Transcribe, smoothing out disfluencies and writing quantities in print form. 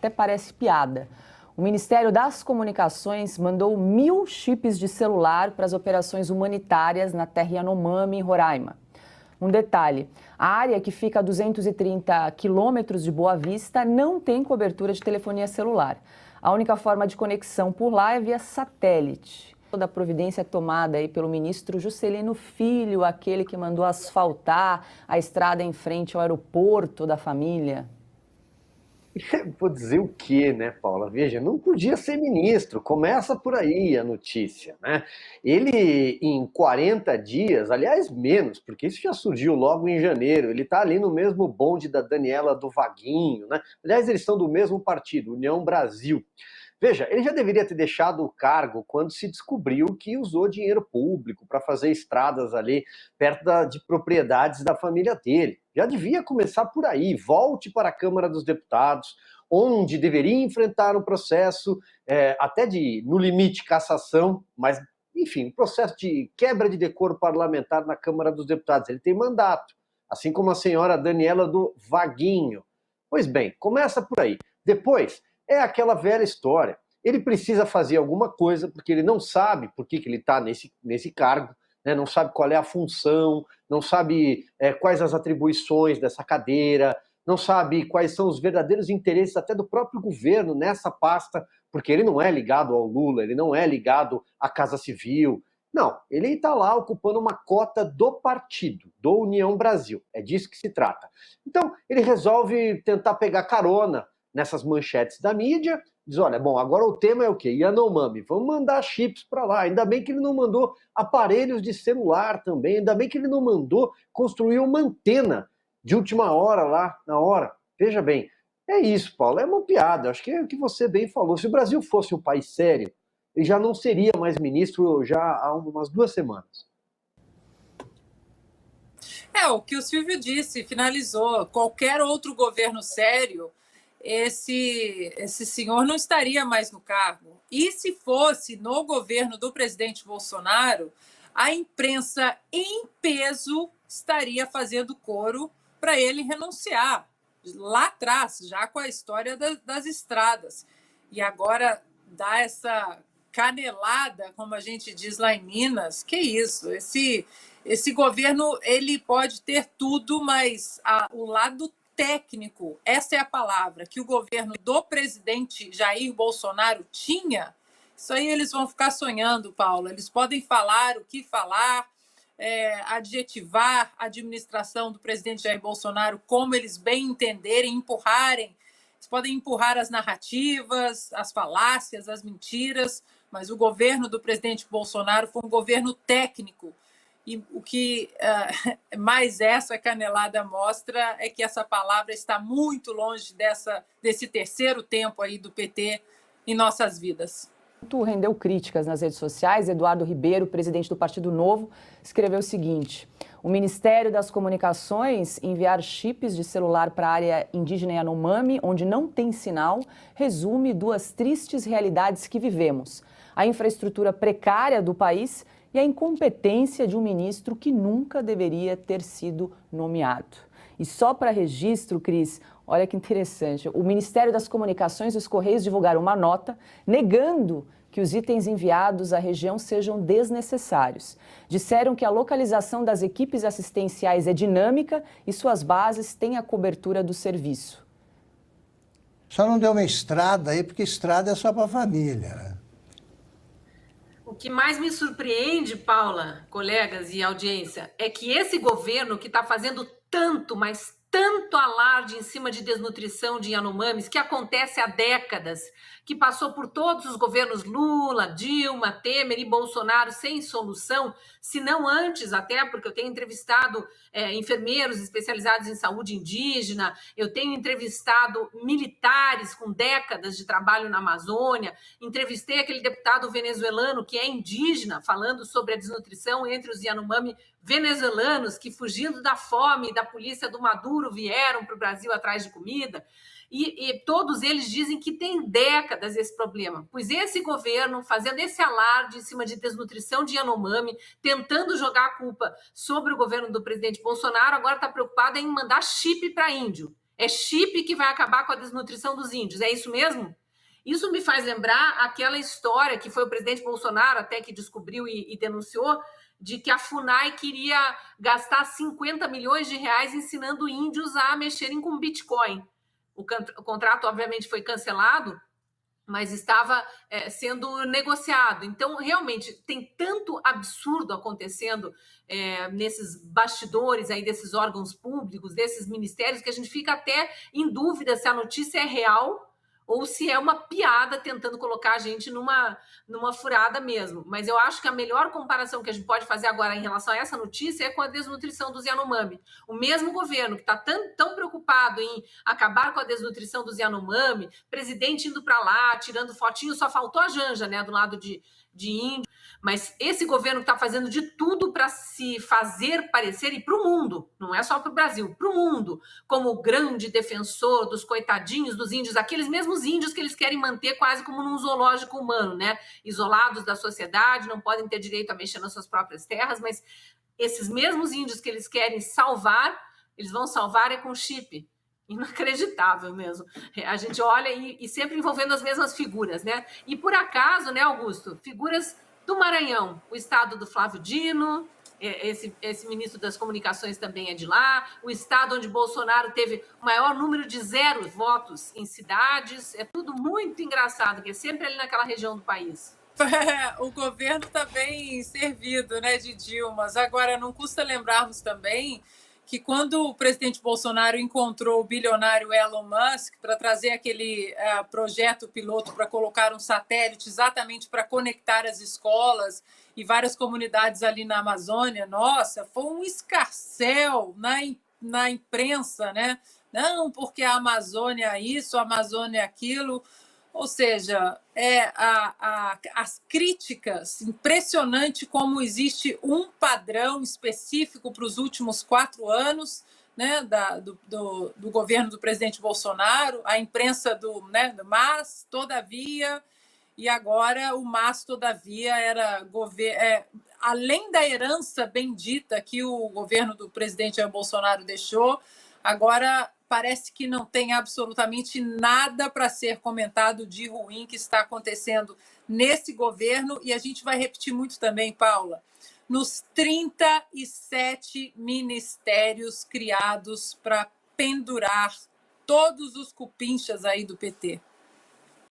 até parece piada. O Ministério das Comunicações mandou 1.000 chips de celular para as operações humanitárias na terra Yanomami, em Roraima. Um detalhe, a área que fica a 230 quilômetros de Boa Vista não tem cobertura de telefonia celular. A única forma de conexão por lá é via satélite. Toda a providência tomada aí pelo ministro Juscelino Filho, aquele que mandou asfaltar a estrada em frente ao aeroporto da família. Vou dizer o quê, né, Paula? Veja, não podia ser ministro, começa por aí a notícia, né? Ele, em 40 dias, aliás, menos, porque isso já surgiu logo em janeiro, ele tá ali no mesmo bonde da Daniela do Vaguinho, né? Aliás, eles são do mesmo partido, União Brasil. Veja, ele já deveria ter deixado o cargo quando se descobriu que usou dinheiro público para fazer estradas ali perto de propriedades da família dele. Já devia começar por aí, volte para a Câmara dos Deputados, onde deveria enfrentar um processo até de, no limite, cassação, mas, enfim, um processo de quebra de decoro parlamentar na Câmara dos Deputados. Ele tem mandato, assim como a senhora Daniela do Vaguinho. Pois bem, começa por aí. Depois, é aquela velha história. Ele precisa fazer alguma coisa, porque ele não sabe por que ele está nesse cargo, né? Não sabe qual é a função, não sabe quais as atribuições dessa cadeira, não sabe quais são os verdadeiros interesses até do próprio governo nessa pasta, porque ele não é ligado ao Lula, ele não é ligado à Casa Civil. Não, ele está lá ocupando uma cota do partido, do União Brasil. É disso que se trata. Então, ele resolve tentar pegar carona nessas manchetes da mídia, diz, olha, bom, agora o tema é o quê? Yanomami, vamos mandar chips para lá. Ainda bem que ele não mandou aparelhos de celular também, ainda bem que ele não mandou construir uma antena de última hora lá, na hora. Veja bem, é isso, Paulo, é uma piada, acho que é o que você bem falou. Se o Brasil fosse um país sério, ele já não seria mais ministro já há umas 2 semanas. O que o Silvio disse, finalizou. Qualquer outro governo sério, esse senhor não estaria mais no cargo. E se fosse no governo do presidente Bolsonaro, a imprensa em peso estaria fazendo coro para ele renunciar. Lá atrás, já com a história das estradas. E agora dá essa canelada, como a gente diz lá em Minas. Que isso? Esse governo ele pode ter tudo, mas o lado técnico, essa é a palavra, que o governo do presidente Jair Bolsonaro tinha, isso aí eles vão ficar sonhando, Paulo. Eles podem falar o que falar, adjetivar a administração do presidente Jair Bolsonaro como eles bem entenderem, empurrarem. Eles podem empurrar as narrativas, as falácias, as mentiras, mas o governo do presidente Bolsonaro foi um governo técnico. E o que mais essa canelada mostra é que essa palavra está muito longe desse terceiro tempo aí do PT em nossas vidas. Rendeu críticas nas redes sociais. Eduardo Ribeiro, presidente do Partido Novo, escreveu o seguinte: o Ministério das Comunicações enviar chips de celular para a área indígena Yanomami, onde não tem sinal, resume 2 tristes realidades que vivemos: a infraestrutura precária do país e a incompetência de um ministro que nunca deveria ter sido nomeado. E só para registro, Cris, olha que interessante, o Ministério das Comunicações e os Correios divulgaram uma nota negando que os itens enviados à região sejam desnecessários. Disseram que a localização das equipes assistenciais é dinâmica e suas bases têm a cobertura do serviço. Só não deu uma estrada aí, porque estrada é só para a família, né? O que mais me surpreende, Paula, colegas e audiência, é que esse governo que está fazendo tanto, mas tanto alarde em cima de desnutrição de Yanomamis, que acontece há décadas, que passou por todos os governos Lula, Dilma, Temer e Bolsonaro sem solução, se não antes até, porque eu tenho entrevistado enfermeiros especializados em saúde indígena, eu tenho entrevistado militares com décadas de trabalho na Amazônia, entrevistei aquele deputado venezuelano que é indígena, falando sobre a desnutrição entre os Yanomami venezuelanos que, fugindo da fome e da polícia do Maduro, vieram para o Brasil atrás de comida. E todos eles dizem que tem décadas esse problema, pois esse governo, fazendo esse alarde em cima de desnutrição de Yanomami, tentando jogar a culpa sobre o governo do presidente Bolsonaro, agora está preocupado em mandar chip para índio. É chip que vai acabar com a desnutrição dos índios, é isso mesmo? Isso me faz lembrar aquela história que foi o presidente Bolsonaro até que descobriu e denunciou, de que a FUNAI queria gastar 50 milhões de reais ensinando índios a mexerem com Bitcoin. O contrato, obviamente, foi cancelado, mas estava sendo negociado. Então, realmente, tem tanto absurdo acontecendo nesses bastidores aí desses órgãos públicos, desses ministérios, que a gente fica até em dúvida se a notícia é real ou se é uma piada tentando colocar a gente numa furada mesmo. Mas eu acho que a melhor comparação que a gente pode fazer agora em relação a essa notícia é com a desnutrição dos Yanomami. O mesmo governo que está tão preocupado em acabar com a desnutrição dos Yanomami, presidente indo para lá, tirando fotinho, só faltou a Janja, né, do lado de índio. Mas esse governo está fazendo de tudo para se fazer parecer, e para o mundo, não é só para o Brasil, para o mundo, como o grande defensor dos coitadinhos dos índios, aqueles mesmos índios que eles querem manter quase como num zoológico humano, né? Isolados da sociedade, não podem ter direito a mexer nas suas próprias terras, mas esses mesmos índios que eles querem salvar, eles vão salvar com chip. Inacreditável mesmo. A gente olha e sempre envolvendo as mesmas figuras, né? E por acaso, né, Augusto? Figuras do Maranhão, o estado do Flávio Dino, esse ministro das Comunicações também é de lá, o estado onde Bolsonaro teve o maior número de 0 votos em cidades, é tudo muito engraçado, que é sempre ali naquela região do país. O governo está bem servido, né, de Dilmas. Agora, não custa lembrarmos também que quando o presidente Bolsonaro encontrou o bilionário Elon Musk para trazer aquele projeto piloto para colocar um satélite exatamente para conectar as escolas e várias comunidades ali na Amazônia, nossa, foi um escarcéu na imprensa, né? Não, porque a Amazônia isso, a Amazônia aquilo. Ou seja, as críticas, impressionante como existe um padrão específico para os últimos 4 anos, né, do governo do presidente Bolsonaro, a imprensa do Mas, todavia, e agora o Mas, todavia, era além da herança bendita que o governo do presidente Bolsonaro deixou, agora parece que não tem absolutamente nada para ser comentado de ruim que está acontecendo nesse governo. E a gente vai repetir muito também, Paula, nos 37 ministérios criados para pendurar todos os cupinchas aí do PT.